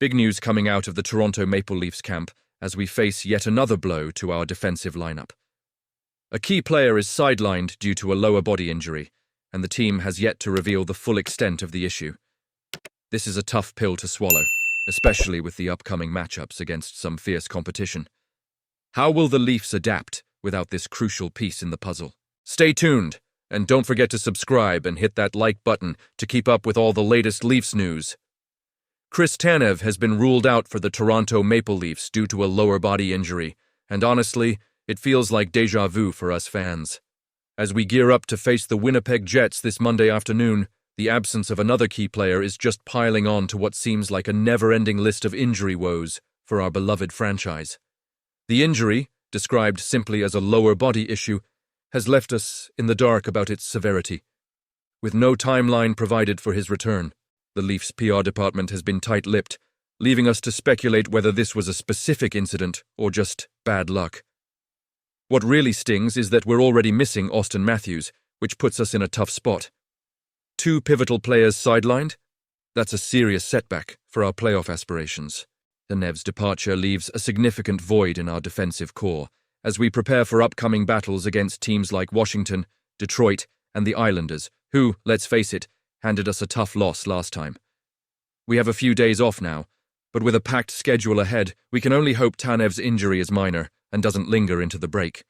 Big news coming out of the Toronto Maple Leafs camp as we face yet another blow to our defensive lineup. A key player is sidelined due to a lower body injury, and the team has yet to reveal the full extent of the issue. This is a tough pill to swallow, especially with the upcoming matchups against some fierce competition. How will the Leafs adapt without this crucial piece in the puzzle? Stay tuned, and don't forget to subscribe and hit that like button to keep up with all the latest Leafs news. Tanev has been ruled out for the Toronto Maple Leafs due to a lower body injury, and honestly, it feels like déjà vu for us fans. As we gear up to face the Winnipeg Jets this Monday afternoon, the absence of another key player is just piling on to what seems like a never-ending list of injury woes for our beloved franchise. The injury, described simply as a lower body issue, has left us in the dark about its severity. With no timeline provided for his return, the Leafs' PR department has been tight-lipped, leaving us to speculate whether this was a specific incident or just bad luck. What really stings is that we're already missing Auston Matthews, which puts us in a tough spot. 2 pivotal players sidelined? That's a serious setback for our playoff aspirations. Tanev's departure leaves a significant void in our defensive core as we prepare for upcoming battles against teams like Washington, Detroit, and the Islanders, who, let's face it, handed us a tough loss last time. We have a few days off now, but with a packed schedule ahead, we can only hope Tanev's injury is minor and doesn't linger into the break.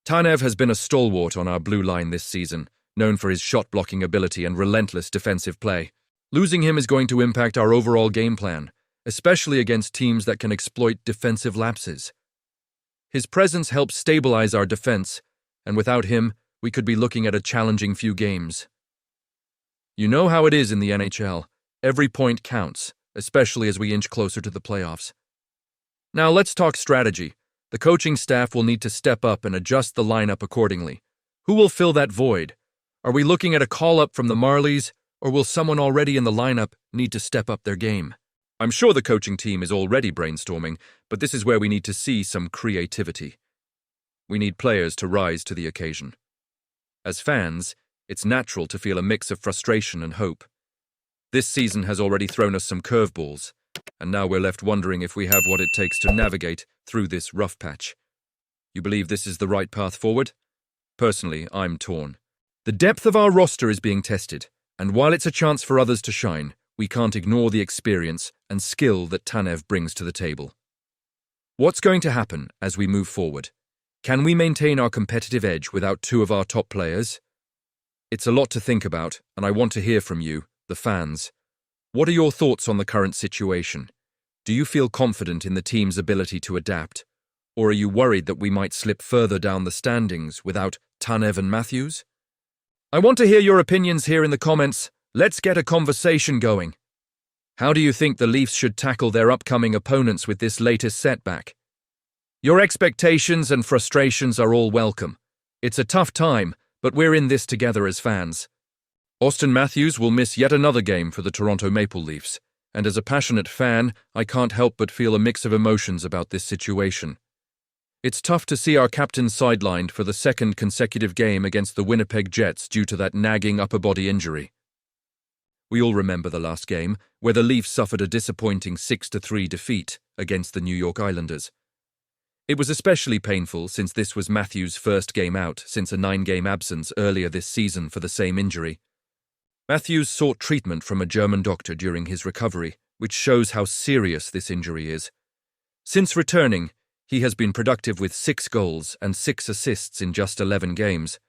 Tanev has been a stalwart on our blue line this season, known for his shot-blocking ability and relentless defensive play. Losing him is going to impact our overall game plan, especially against teams that can exploit defensive lapses. His presence helps stabilize our defense, and without him, we could be looking at a challenging few games. You know how it is in the NHL. Every point counts, especially as we inch closer to the playoffs. Now let's talk strategy. The coaching staff will need to step up and adjust the lineup accordingly. Who will fill that void? Are we looking at a call-up from the Marlies, or will someone already in the lineup need to step up their game? I'm sure the coaching team is already brainstorming, but this is where we need to see some creativity. We need players to rise to the occasion. As fans, it's natural to feel a mix of frustration and hope. This season has already thrown us some curveballs, and now we're left wondering if we have what it takes to navigate through this rough patch. You believe this is the right path forward? Personally, I'm torn. The depth of our roster is being tested, and while it's a chance for others to shine, we can't ignore the experience and skill that Tanev brings to the table. What's going to happen as we move forward? Can we maintain our competitive edge without 2 of our top players? It's a lot to think about, and I want to hear from you, the fans. What are your thoughts on the current situation? Do you feel confident in the team's ability to adapt? Or are you worried that we might slip further down the standings without Tanev and Matthews? I want to hear your opinions here in the comments. Let's get a conversation going. How do you think the Leafs should tackle their upcoming opponents with this latest setback? Your expectations and frustrations are all welcome. It's a tough time, but we're in this together as fans. Auston Matthews will miss yet another game for the Toronto Maple Leafs, and as a passionate fan, I can't help but feel a mix of emotions about this situation. It's tough to see our captain sidelined for the 2nd consecutive game against the Winnipeg Jets due to that nagging upper body injury. We all remember the last game, where the Leafs suffered a disappointing 6-3 defeat against the New York Islanders. It was especially painful since this was Matthews' first game out since a 9-game absence earlier this season for the same injury. Matthews sought treatment from a German doctor during his recovery, which shows how serious this injury is. Since returning, he has been productive with 6 goals and 6 assists in just 11 games,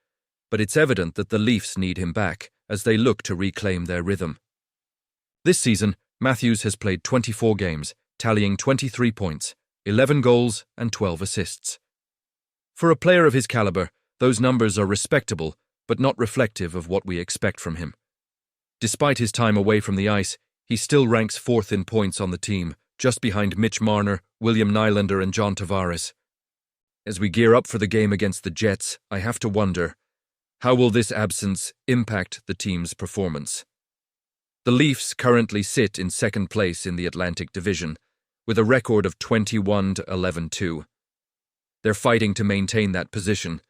but it's evident that the Leafs need him back as they look to reclaim their rhythm. This season, Matthews has played 24 games, tallying 23 points, 11 goals and 12 assists. For a player of his caliber, those numbers are respectable, but not reflective of what we expect from him. Despite his time away from the ice, he still ranks 4th in points on the team, just behind Mitch Marner, William Nylander and John Tavares. As we gear up for the game against the Jets, I have to wonder, how will this absence impact the team's performance? The Leafs currently sit in 2nd place in the Atlantic Division, with a record of 21-11-2. They're fighting to maintain that position,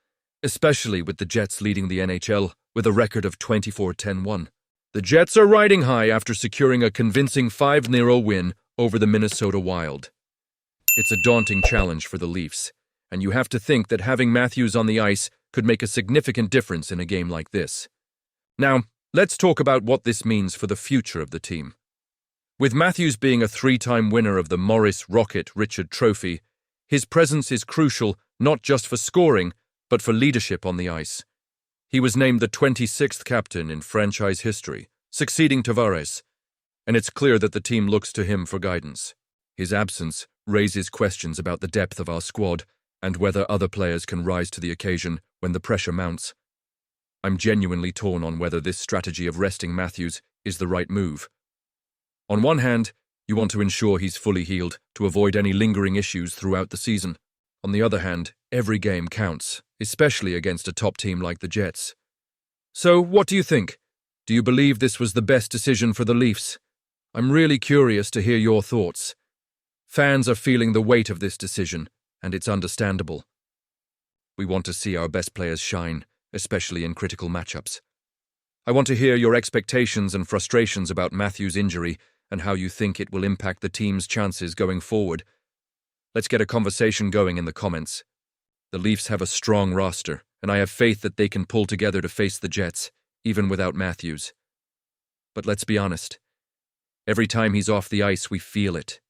especially with the Jets leading the NHL with a record of 24-10-1. The Jets are riding high after securing a convincing 5-0 win over the Minnesota Wild. It's a daunting challenge for the Leafs, and you have to think that having Matthews on the ice could make a significant difference in a game like this. Now, let's talk about what this means for the future of the team. With Matthews being a 3-time winner of the Morris Rocket Richard Trophy, his presence is crucial not just for scoring, but for leadership on the ice. He was named the 26th captain in franchise history, succeeding Tavares, and it's clear that the team looks to him for guidance. His absence raises questions about the depth of our squad and whether other players can rise to the occasion when the pressure mounts. I'm genuinely torn on whether this strategy of resting Matthews is the right move. On one hand, you want to ensure he's fully healed to avoid any lingering issues throughout the season. On the other hand, every game counts, especially against a top team like the Jets. So, what do you think? Do you believe this was the best decision for the Leafs? I'm really curious to hear your thoughts. Fans are feeling the weight of this decision, and it's understandable. We want to see our best players shine, especially in critical matchups. I want to hear your expectations and frustrations about Matthews' injury and how you think it will impact the team's chances going forward. Let's get a conversation going in the comments. The Leafs have a strong roster, and I have faith that they can pull together to face the Jets, even without Matthews. But let's be honest. Every time he's off the ice, we feel it.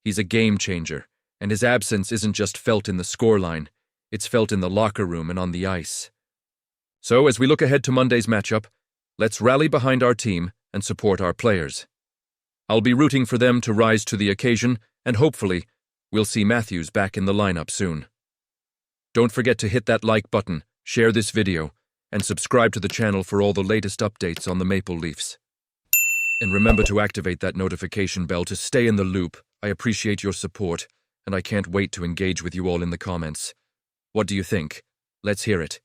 He's a game changer, and his absence isn't just felt in the scoreline, it's felt in the locker room and on the ice. So, as we look ahead to Monday's matchup, let's rally behind our team and support our players. I'll be rooting for them to rise to the occasion, and hopefully, we'll see Matthews back in the lineup soon. Don't forget to hit that like button, share this video, and subscribe to the channel for all the latest updates on the Maple Leafs. And remember to activate that notification bell to stay in the loop. I appreciate your support, and I can't wait to engage with you all in the comments. What do you think? Let's hear it.